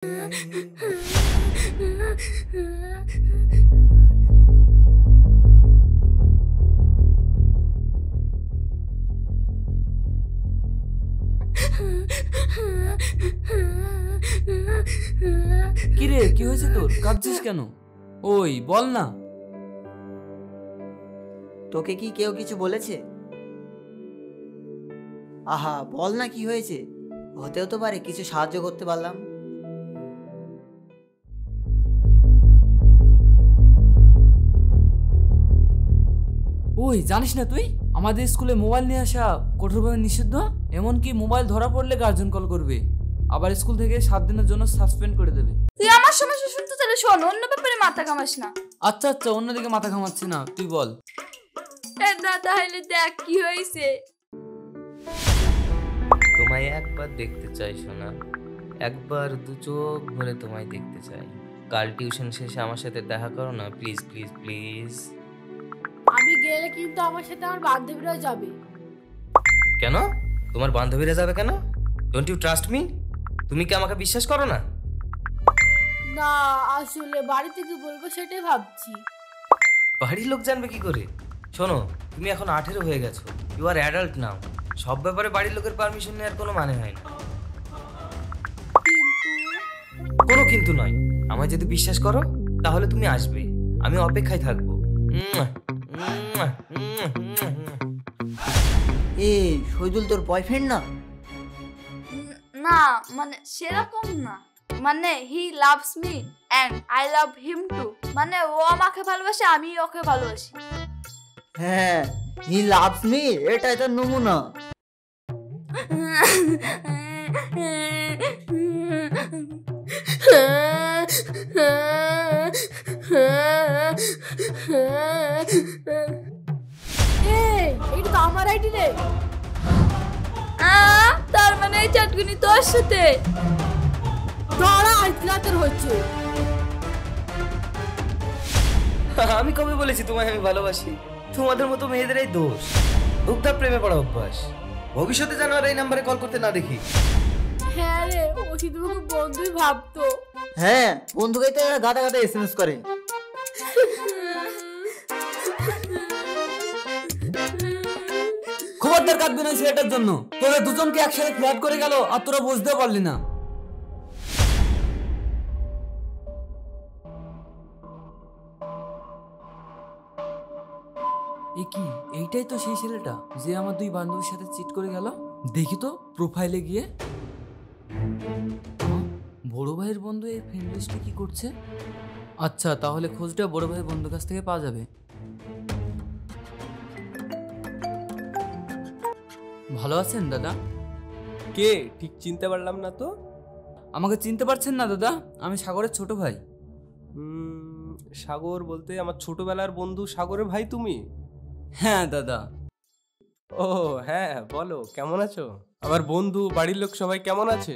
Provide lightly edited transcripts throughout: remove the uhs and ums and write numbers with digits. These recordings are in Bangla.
কিরে, কি হয়েছে তোর? কাঁদছিস কেন? ওই বল না। তোকে কি কেউ কিছু বলেছে? আহা বল না, কি হয়েছে? হতেও তো পারে কিছু সাহায্য করতে পারলাম। ওই জানিস না তুই আমাদের স্কুলে মোবাইল নিয়ে আসা কঠোরভাবে নিষিদ্ধ। এমনকি মোবাইল ধরা পড়লে গার্জেন কল করবে, আবার স্কুল থেকে 7 দিনের জন্য সাসপেন্ড করে দেবে। তুই আমার সমস্যা শুনতে চাইলে শোন, অন্য ব্যাপারে মাথা ঘামাস না। আচ্ছা অন্যদিকে মাথা ঘামাচ্ছি না, তুই বল। তাহলে দেখ কি হয়েছে। তোমায় একবার দেখতে চাই সোনা, একবার দু চোখ ভরে তোমায় দেখতে চাই। কাল টিউশন শেষে আমার সাথে দেখা করো না, প্লিজ প্লিজ প্লিজ। আমি গেলে কিন্তু আমার সাথে আমার বান্ধবীরাও যাবে। কেন? তোমার বান্ধবীরা যাবে কেন? Don't you trust me? তুমি কি আমাকে বিশ্বাস করো না? না, আসলে বাড়ি থেকে বলবো সেটাই ভাবছি। বাড়ির লোক জানবে কি করে? শোনো, তুমি এখন 18 হয়ে গেছো, ইউ আর অ্যাডাল্ট নাও। সব ব্যাপারে বাড়ির লোকের পারমিশন নেওয়ার কোনো মানে হয় না। কোনো কিন্তু নয়, আমায় যদি বিশ্বাস করো তাহলে তুমি আসবে, আমি অপেক্ষায় থাকবো। এই শহীদুল তোর বয়ফ্রেন্ড না? না মানে সেরকম না, মানে he loves me and I love him too. মানে ও আমাকে ভালোবাসে, আমি ওকে ভালোবাসি। হ্যাঁ, হি লাভস মি, এটাই তো নমুনা। এইটা তো আমার আইডি রে। তার মানে এই চাটগুনি তোর সাথে? ধরা আইসলাতের হচ্ছে। আমি কবে বলেছি তোমায় আমি ভালোবাসি? তোমাদের মতো মেয়েদের এই দোষ, উগ্ধা প্রেমে পড়া অভ্যাস। ভবিষ্যতে যেন আর এই নাম্বারে কল করতে না দেখি। হ্যাঁ রে, ও শুধু আমাকে বন্ধুই ভাবতো। হ্যাঁ, বন্ধুকেই তো গাদা গাদা এসএমএস করে। খবরদার কাঁদবি না ছেলেটার জন্য। তোদের দুজনকে একসাথে ফ্ল্যাট করে গেল আর তোরা বুঝতেও পারলি না। এ কি, এইটাই তো সেই ছেলেটা যে আমার 2 বান্ধবীর সাথে চিট করে গেল। দেখি তো প্রোফাইলে গিয়ে। বড় ভাইয়ের বন্ধু এই ফ্রেন্ড লিস্টে কি করছে? আচ্ছা, তাহলে খোঁজটা বড় ভাইয়ের বন্ধুর কাছ থেকে পাওয়া যাবে। ভালো আছেন দাদা? কে ঠিক চিনতে পারলাম না তো। আমাকে চিনতে পারছেন না দাদা? আমি সাগরের ছোট ভাই। সাগর বলতে আমার ছোটবেলার বন্ধু সাগরের ভাই তুমি? হ্যাঁ দাদা। ও হ্যাঁ, বলো কেমন আছো? আমার বন্ধু বাড়ির লোক সবাই কেমন আছে?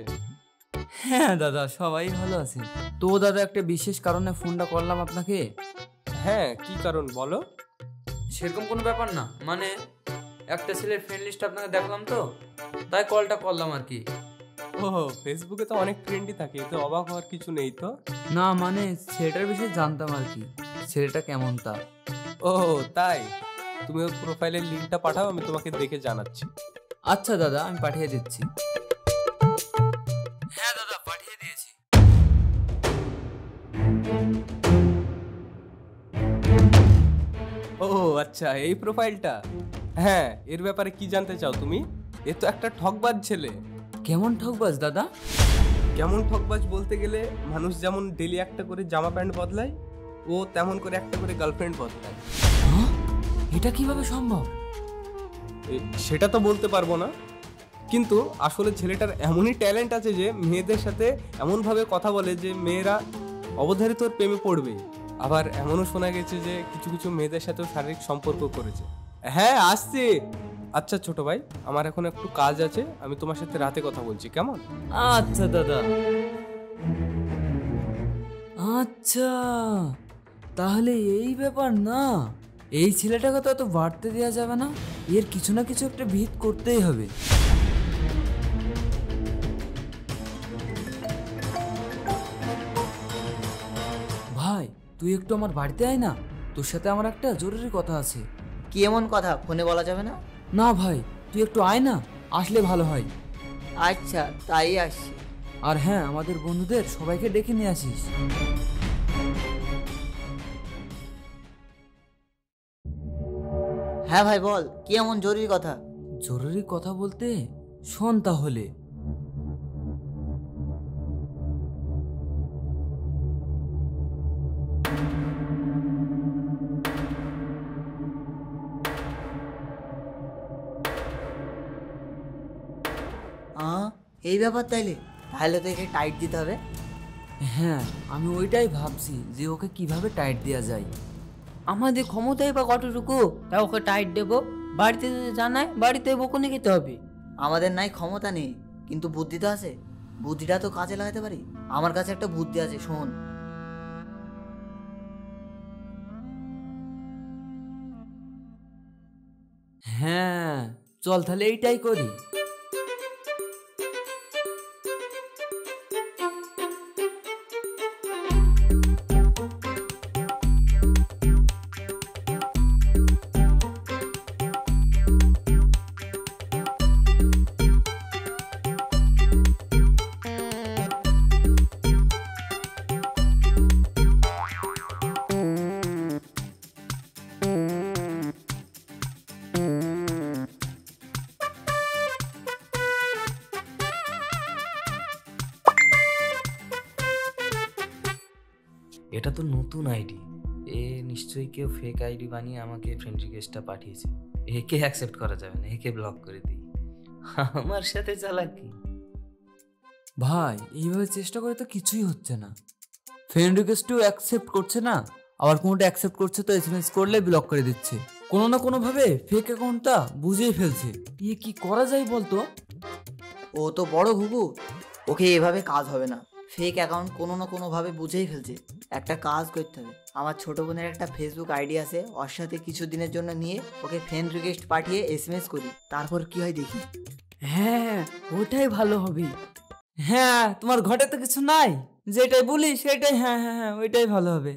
হ্যাঁ দাদা, সবাই ভালো আছে। তো দাদা, একটা বিশেষ কারণে ফোনটা করলাম আপনাকে। হ্যাঁ, কি কারণ বলো। সেরকম কোনো ব্যাপার না, মানে একটা ছেলের ফ্রেন্ড লিস্ট আপনাকে দেখলাম তো, তাই কলটা করলাম আর কি। ও, ফেসবুকে তো অনেক ফ্রেন্ডই থাকে, তো অবাক হওয়ার কিছু নেই তো। না মানে ছেলেটার বিষয়ে জানতাম আর কি, ছেলেটা কেমন তা। ও তাই, তুমি ওর প্রোফাইলের লিঙ্কটা পাঠাও, আমি তোমাকে দেখে জানাচ্ছি। আচ্ছা দাদা, আমি পাঠিয়ে দিচ্ছি। হ্যাঁ দাদা, পাঠিয়ে দিয়েছি। ও আচ্ছা, এই প্রোফাইলটা। হ্যাঁ, এর ব্যাপারে কি জানতে চাও তুমি? এ তো একটা ঠকবাজ ছেলে। কেমন ঠকবাজ দাদা? কেমন ঠকবাজ বলতে গেলে, মানুষ যেমন ডেলি একটা করে জামা প্যান্ট বদলায়, ও তেমন করে একটা করে গার্লফ্রেন্ড বদলায়। এটা কিভাবে সম্ভব? সেটা তো বলতে পারবো না, কিন্তু আসলে ছেলেটার এমনই ট্যালেন্ট আছে যে মেয়েদের সাথে এমনভাবে কথা বলে যে মেয়েরা অবধারিত ওর প্রেমে পড়বে। আবার এমনও শোনা গেছে যে কিছু কিছু মেয়েদের সাথেও শারীরিক সম্পর্ক করেছে। হ্যাঁ, আসছে। আচ্ছা ছোট ভাই, আমার এখন একটু কাজ আছে, আমি তোমার সাথে রাতে কথা বলছি, কেমন? আচ্ছা দাদা। আচ্ছা, তাহলে এই ব্যাপার না। এই ছেলেটাকে তো এত বাড়তে দেওয়া যাবে না, এর কিছু না কিছু একটা ভিত করতেই হবে। তুই একটু আমার বাড়িতে আয় না, তোর সাথে আমার একটা জরুরি কথা আছে। কি এমন কথা ফোনে বলা যাবে না? না ভাই, তুই একটু আয় না, আসলে ভালো হয়। আচ্ছা, তাই আসছি। আর হ্যাঁ, আমাদের বন্ধুদের সবাইকে ডেকে নিয়ে আসিস। হ্যাঁ ভাই বল, কি এমন জরুরি কথা? জরুরি কথা বলতে শোন তাহলে। এই ব্যাপার তাইলে তাহলে তো একে টাইট দিতে হবে। হ্যাঁ, আমি ওইটাই ভাবছি যে ওকে কিভাবে টাইট দেওয়া যায়। আমাদের ক্ষমতাই বা কতটুকু তা ওকে টাইট দেবো? বাড়িতে যদি জানায় বাড়িতে বকুনি খেতে হবে। আমাদের নাই ক্ষমতা নেই, কিন্তু বুদ্ধি তো আছে। বুদ্ধিটা তো কাজে লাগাতে পারি। আমার কাছে একটা বুদ্ধি আছে, শোন। হ্যাঁ চল তাহলে এইটাই করি। এটা তো নতুন আইডি। এ নিশ্চয়ই কেউ ফেক আইডি বানিয়ে আমাকে ফ্রেন্ড রিকোয়েস্টটা পাঠিয়েছে। একে অ্যাকসেপ্ট করা যাবে না, একে ব্লক করে দিই। আমার সাথে চালাকি। ভাই এইভাবে চেষ্টা করে তো কিছুই হচ্ছে না। ফ্রেন্ড রিকোয়েস্টও অ্যাকসেপ্ট করছে না, আবার কোনোটা অ্যাকসেপ্ট করছে তো এসএমএস করলে ব্লক করে দিচ্ছে। কোনো না কোনো ভাবে ফেক অ্যাকাউন্টটা বুঝেই ফেলছে। ইয়ে কি করা যায় বলতো? ও তো বড় ঘুঘু, ওকে এভাবে কাজ হবে না। ফেক অ্যাকাউন্ট কোনো না কোনোভাবে বুঝেই ফেলছে। একটা কাজ করতে হবে। আমার ছোট বোনের একটা ফেসবুক আইডি আছে, ওর সাথে কিছু দিনের জন্য নিয়ে ওকে ফ্রেন্ড রিকোয়েস্ট পাঠিয়ে এসএমএস করি, তারপর কি হয় দেখি। হ্যাঁ ওটাই ভালো হবে। হ্যাঁ, তোমার ঘটে তো কিছু নাই, যেটাই বলি সেটাই হ্যাঁ হ্যাঁ হ্যাঁ ওইটাই ভালো হবে।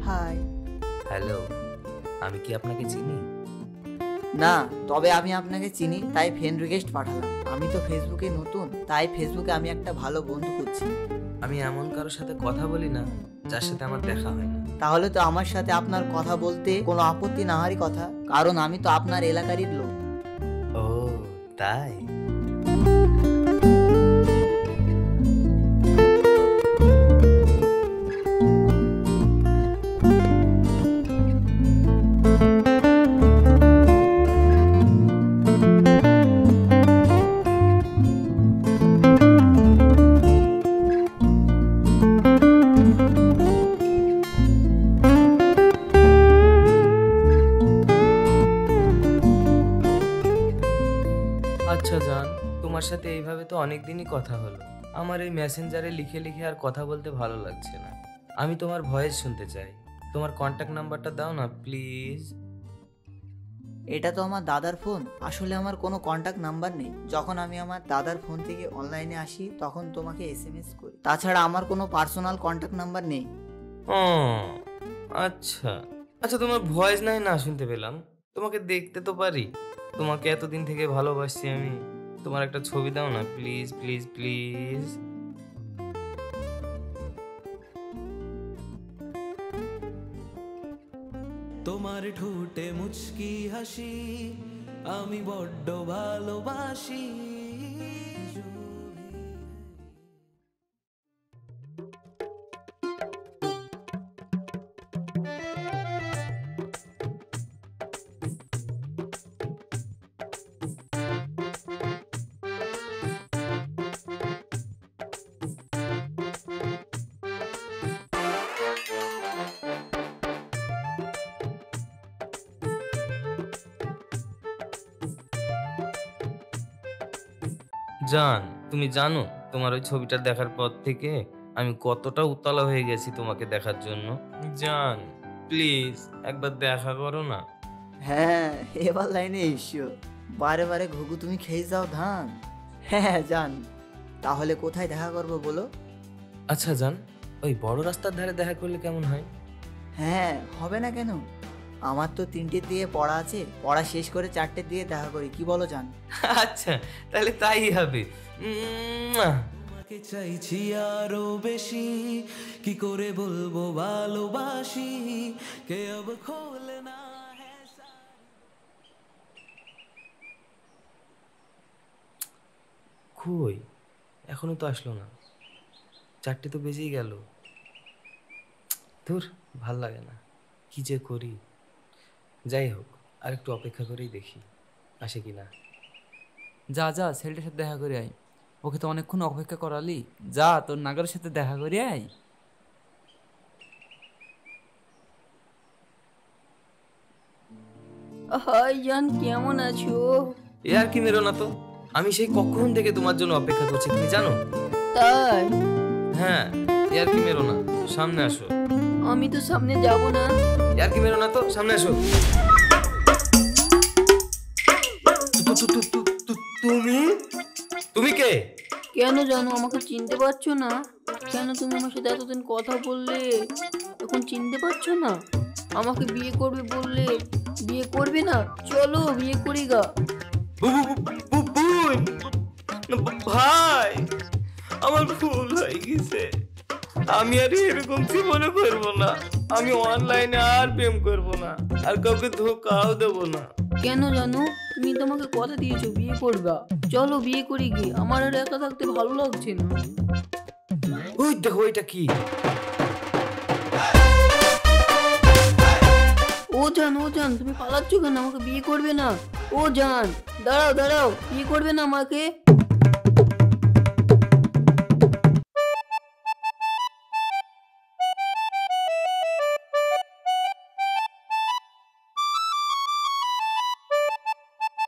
হাই। হ্যালো, আমি কি আপনাকে চিনি? না, তবে আমি আপনাকে চিনি, তাই ফ্রেন্ড রিকোয়েস্ট পাঠালাম। আমি তো ফেসবুকে নতুন, তাই ফেসবুকে আমি একটা ভালো বন্ধু খুঁজছি। আমি এমন কারোর সাথে কথা বলি না যার সাথে আমার দেখা হয় না। তাহলে তো আমার সাথে আপনার কথা বলতে কোনো আপত্তি না হওয়ারই কথা, কারণ আমি তো আপনার এলাকারই লোক। ও তাই? আচ্ছা জান, তোমার সাথে এইভাবে তো অনেক দিনই কথা হলো। আমার এই মেসেঞ্জারে লিখে লিখে আর কথা বলতে ভালো লাগছে না। আমি তোমার ভয়েস শুনতে চাই। তোমার কন্ট্যাক্ট নাম্বারটা দাও না প্লিজ। এটা তো আমার দাদার ফোন, আসলে আমার কোনো কন্ট্যাক্ট নাম্বার নেই। যখন আমি আমার দাদার ফোন থেকে অনলাইনে আসি তখন তোমাকে এসএমএস করি, তাছাড়া আমার কোনো পার্সোনাল কন্ট্যাক্ট নাম্বার নেই। ও আচ্ছা আচ্ছা, তোমার ভয়েস নাই না শুনতে পেলাম, তোমাকে দেখতে তো পারি। তোমাকে এতদিন থেকে ভালোবাসছি আমি। তোমার একটা ছবি দাও না প্লিজ প্লিজ প্লিজ। তোমার ঠোঁটে মুচকি হাসি আমি বড্ড ভালোবাসি। জান, তুমি জানো তোমার ওই ছবিটা দেখার পর থেকে আমি কতটা উতলা হয়ে গেছি তোমাকে দেখার জন্য। জান প্লিজ একবার দেখা করো না। হ্যাঁ, এবার লাইনে এসো। বারে বারে ঘুঘু তুমি খেয়ে যাও ধান। হ্যাঁ জান, তাহলে কোথায় দেখা করব বলো? আচ্ছা জান, ওই বড় রাস্তার ধারে দেখা করলে কেমন হয়? হ্যাঁ, হবে না কেন? আমার তো 3টের দিকে পড়া আছে, পড়া শেষ করে 4টের দিকে দেখা করি, কি বলো জান? আচ্ছা তাহলে তাই হবে। তোমাকে চাইছি আরো বেশি, কি করে বলবো ভালোবাসি, কে अब खोलना है কই, এখনো তো আসলো না। 4টে তো বেজেই গেল। ধুর, ভাল লাগে না, কি যে করি। যাই হোক, আর একটু অপেক্ষা করেই দেখি আসে কি না। যা যা, ছেলেটার সাথে দেখা করে আয়। ওকে তো অনেকক্ষণ অপেক্ষা করালি, যা তোর নাগরের সাথে দেখা করে আয়। হাই জান, কেমন আছো? এ আর কি মেরো না তো, আমি সেই কখন থেকে তোমার জন্য অপেক্ষা করছি, তুমি জানো? তাই? হ্যাঁ, এ আর কি মেরো না, সামনে আসো। আমি তো সামনে যাব না। এ আর কি মেরো না তো, সামনে আসো। তুমি তুমি কে? কেন জানো আমাকে চিনতে পারছো না? কেন তুমি আমার সাথে এতদিন কথা বললে, এখন চিনতে পারছো না? আমাকে বিয়ে করবে বললে, বিয়ে করবে না? চলো বিয়ে করি গা। ভাই, আমার ভুল হয়ে গেছে, আমি আর এরকম জীবনে করবো না। আমি অনলাইনে আর প্রেম করবো না, আর কাউকে ধোকাও দেবো না। কেন জানো? তুমি তোমাকে কথা দিয়েছো বিয়ে করবা। চলো বিয়ে করি গিয়ে, আমার আর একা থাকতে ভালো লাগছে না। ওই দেখো, এটা কি? ও জান তুমি পালাচ্ছ কেন? আমাকে বিয়ে করবে না? ও জান, দাঁড়াও দাঁড়াও, বিয়ে করবে না আমাকে?